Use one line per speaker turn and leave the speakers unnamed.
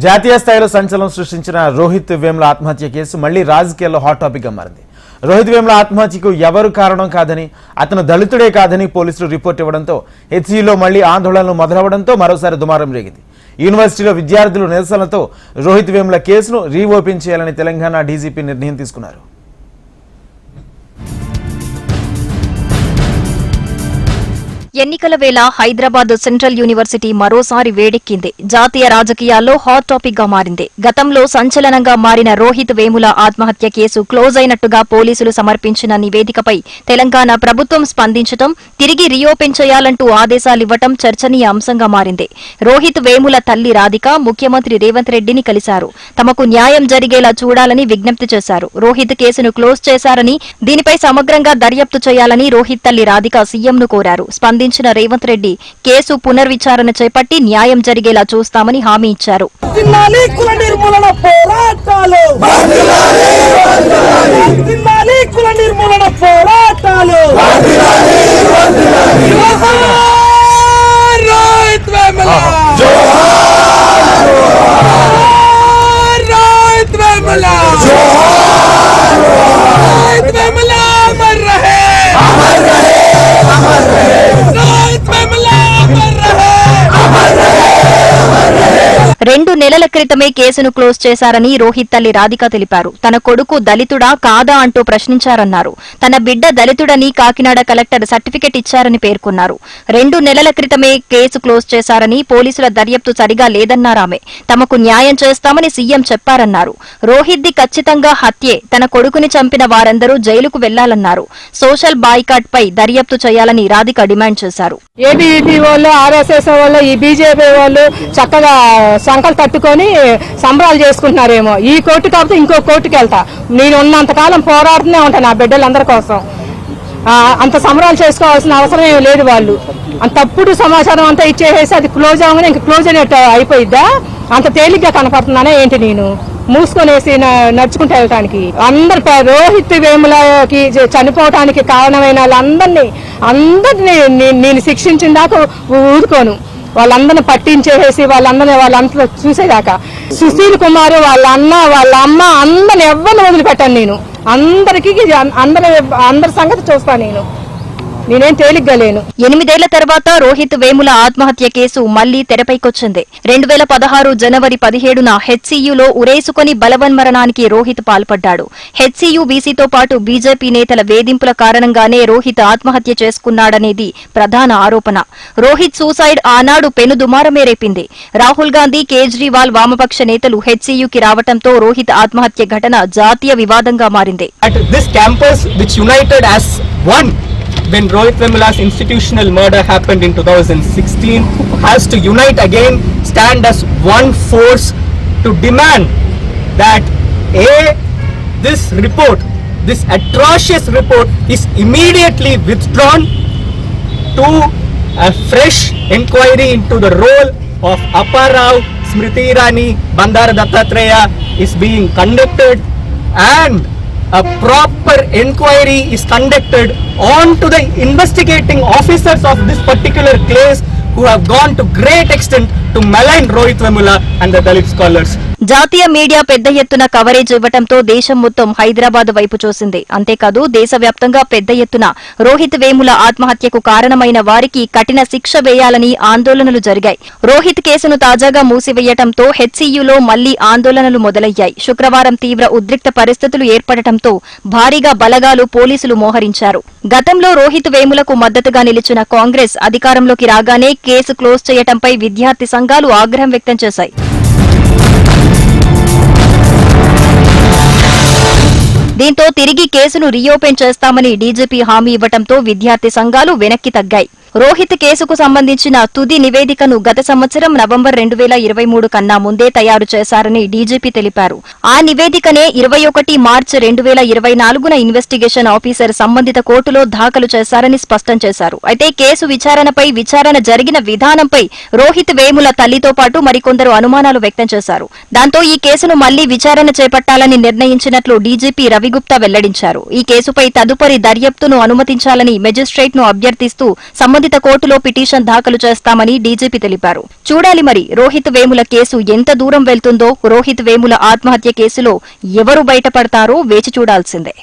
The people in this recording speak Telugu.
జాతీయ స్థాయిలో సంచలనం సృష్టించిన రోహిత్ వేముల ఆత్మహత్య కేసు మళ్లీ రాజకీయాల్లో హాట్ టాపిక్ గా మారింది. రోహిత్ వేముల ఆత్మహత్యకు ఎవరు కారణం కాదని, అతను దళితుడే కాదని పోలీసులు రిపోర్ట్ ఇవ్వడంతో హెచ్సిలో మళ్లీ ఆందోళనలు మొదలవడంతో మరోసారి దుమారం రేగింది. యూనివర్సిటీలో విద్యార్థులు నిరసనలతో రోహిత్ వేముల కేసును రీఓపెన్ చేయాలని తెలంగాణ డీజీపీ నిర్ణయం తీసుకున్నారు.
ఎన్నికల వేళ హైదరాబాద్ సెంట్రల్ యూనివర్సిటీ మరోసారి వేడెక్కింది. జాతీయ రాజకీయాల్లో హాట్ టాపిక్ గా మారింది. గతంలో సంచలనంగా మారిన రోహిత్ వేముల ఆత్మహత్య కేసు క్లోజ్ అయినట్టుగా పోలీసులు సమర్పించిన నివేదికపై తెలంగాణ ప్రభుత్వం స్పందించడం, తిరిగి రీఓపెన్ చేయాలంటూ ఆదేశాలివ్వటం చర్చనీయ అంశంగా మారింది. రోహిత్ వేముల తల్లి రాధిక ముఖ్యమంత్రి రేవంత్ రెడ్డిని కలిశారు. తమకు న్యాయం జరిగేలా చూడాలని విజ్ఞప్తి చేశారు. రోహిత్ కేసును క్లోజ్ చేశారని, దీనిపై సమగ్రంగా దర్యాప్తు చేయాలని రోహిత్ తల్లి రాధిక సీఎంను కోరారు. స్పందించిన రేవంత్ రెడ్డి కేసు పునర్విచారణ చేపట్టి న్యాయం జరిగేలా చూస్తామని హామీ ఇచ్చారు. రెండు నెలల క్రితమే కేసును క్లోజ్ చేశారని రోహిత్ తల్లి రాధిక తెలిపారు. తన కొడుకు దళితుడా కాదా అంటూ ప్రశ్నించారన్నారు. తన బిడ్డ దళితుడని కాకినాడ కలెక్టర్ సర్టిఫికెట్ ఇచ్చారని పేర్కొన్నారు. 2 నెలల క్రితమే కేసు క్లోజ్ చేశారని, పోలీసుల దర్యాప్తు సరిగా లేదన్నారామె. తమకు న్యాయం చేస్తామని సీఎం చెప్పారన్నారు. రోహిత్ది ఖచ్చితంగా హత్యే. తన కొడుకుని చంపిన వారందరూ జైలుకు వెళ్లాలన్నారు. సోషల్ బాయ్కాట్ పై దర్యాప్తు చేయాలని రాధిక డిమాండ్ చేశారు.
ఏబీవీపీ వాళ్ళు, ఆర్ఎస్ఎస్ వాళ్ళు, ఈ బీజేపీ వాళ్ళు చక్కగా సంకలు తట్టుకొని సంబరాలు చేసుకుంటున్నారేమో. ఈ కోర్టు కాకపోతే ఇంకో కోర్టుకి వెళ్తా. నేను ఉన్నంతకాలం పోరాడుతూనే ఉంటాను నా బిడ్డలందరి కోసం. అంత సంబరాలు చేసుకోవాల్సిన అవసరం ఏమి లేదు. వాళ్ళు అంత తప్పుడు సమాచారం అంతా ఇచ్చేసేసి అది క్లోజ్ అవ్వగానే ఇంక క్లోజ్ అయినట్టు అయిపోయిద్దా? అంత తేలిగ్గా కనపడుతున్నానే ఏంటి? నేను మూసుకొనేసి నడుచుకుంటూ వెళ్ళటానికి అందరు రోహిత్ వేములకి చనిపోవటానికి కారణమైన వాళ్ళందరినీ నేను శిక్షించిన దాకా ఊరుకోను. వాళ్ళందరిని పట్టించేసి వాళ్ళంతా చూసేదాకా సుశీల్ కుమార్ వాళ్ళ అన్న వాళ్ళ అమ్మ అందరిని ఎవరిని వదిలిపెట్టాను. నేను అందరి సంగతి చూస్తాను. నేనేం తేలిగ్గా లేను.
8 ఏళ్ల తర్వాత రోహిత్ వేముల ఆత్మహత్య కేసు మళ్లీ తెరపైకొచ్చింది. 2016 జనవరి 17న హెచ్సియులో ఉరేసుకుని బలవన్మరణానికి రోహిత్ పాల్పడ్డాడు. హెచ్సియు బీసీతో పాటు బీజేపీ నేతల వేధింపుల కారణంగానే రోహిత్ ఆత్మహత్య చేసుకున్నాడనేది ప్రధాన ఆరోపణ. రోహిత్ సూసైడ్ ఆనాడు పెనుదుమారమే రేపింది. రాహుల్ గాంధీ, కేజ్రీవాల్ వామపక్ష నేతలు హెచ్సియుకి రావడంతో రోహిత్ ఆత్మహత్య ఘటన జాతీయ వివాదంగా మారింది.
When Rohit Vemula's institutional murder happened in 2016, has to unite again, stand as one force to demand that this report, this atrocious report is immediately withdrawn, to a fresh inquiry into the role of Appa Rao, Smriti Irani, Bandara Dattatreya is being conducted, and a proper inquiry is conducted on to the investigating officers of this particular case who have gone to great extent to malign Rohit Vemula and the Dalit scholars.
జాతీయ మీడియా పెద్ద ఎత్తున కవరేజ్ ఇవ్వడంతో దేశం మొత్తం హైదరాబాద్ వైపు చూసింది. అంతేకాదు దేశవ్యాప్తంగా పెద్ద ఎత్తున రోహిత్ వేముల ఆత్మహత్యకు కారణమైన వారికి కఠిన శిక్ష వేయాలని ఆందోళనలు జరిగాయి. రోహిత్ కేసును తాజాగా మూసివేయడంతో హెచ్సియులో మళ్లీ ఆందోళనలు మొదలయ్యాయి. శుక్రవారం తీవ్ర ఉద్రిక్త పరిస్థితులు ఏర్పడటంతో భారీగా బలగాలు పోలీసులు మోహరించారు. గతంలో రోహిత్ వేములకు మద్దతుగా నిలిచిన కాంగ్రెస్ అధికారంలోకి రాగానే కేసు క్లోజ్ చేయడంపై విద్యార్థి సంఘాలు ఆగ్రహం వ్యక్తం చేశాయి. దీంతో తిరిగి కేసును రీఓపెన్ చేస్తామని డీజీపీ హామీ ఇవ్వడంతో విద్యార్థి సంఘాలు వెనక్కి తగ్గాయి. రోహిత్ కేసుకు సంబంధించిన తుది నివేదికను గత సంవత్సరం నవంబర్ 2023 కన్నా ముందే తయారు చేశారని డీజీపీ తెలిపారు. ఆ నివేదికనే 21 మార్చి 2024న ఇన్వెస్టిగేషన్ ఆఫీసర్ సంబంధిత కోర్టులో దాఖలు చేశారని స్పష్టం చేశారు. అయితే కేసు విచారణ జరిగిన విధానంపై రోహిత్ వేముల తల్లితో పాటు మరికొందరు అనుమానాలు వ్యక్తం చేశారు. దాంతో ఈ కేసును మళ్లీ విచారణ చేపట్టాలని నిర్ణయించినట్లు డీజీపీ రవిగుప్తా వెల్లడించారు. ఈ కేసుపై తదుపరి దర్యాప్తును అనుమతించాలని మెజిస్ట్రేట్ను అభ్యర్థిస్తూ సంబంధిత సంబంధిత కోర్టులో పిటిషన్ దాఖలు చేస్తామని డీజీపీ తెలిపారు. చూడాలి మరి రోహిత్ వేముల కేసు ఎంత దూరం వెళ్తుందో. రోహిత్ వేముల ఆత్మహత్య కేసులో ఎవరు బయటపడతారో వేచి చూడాల్సిందే.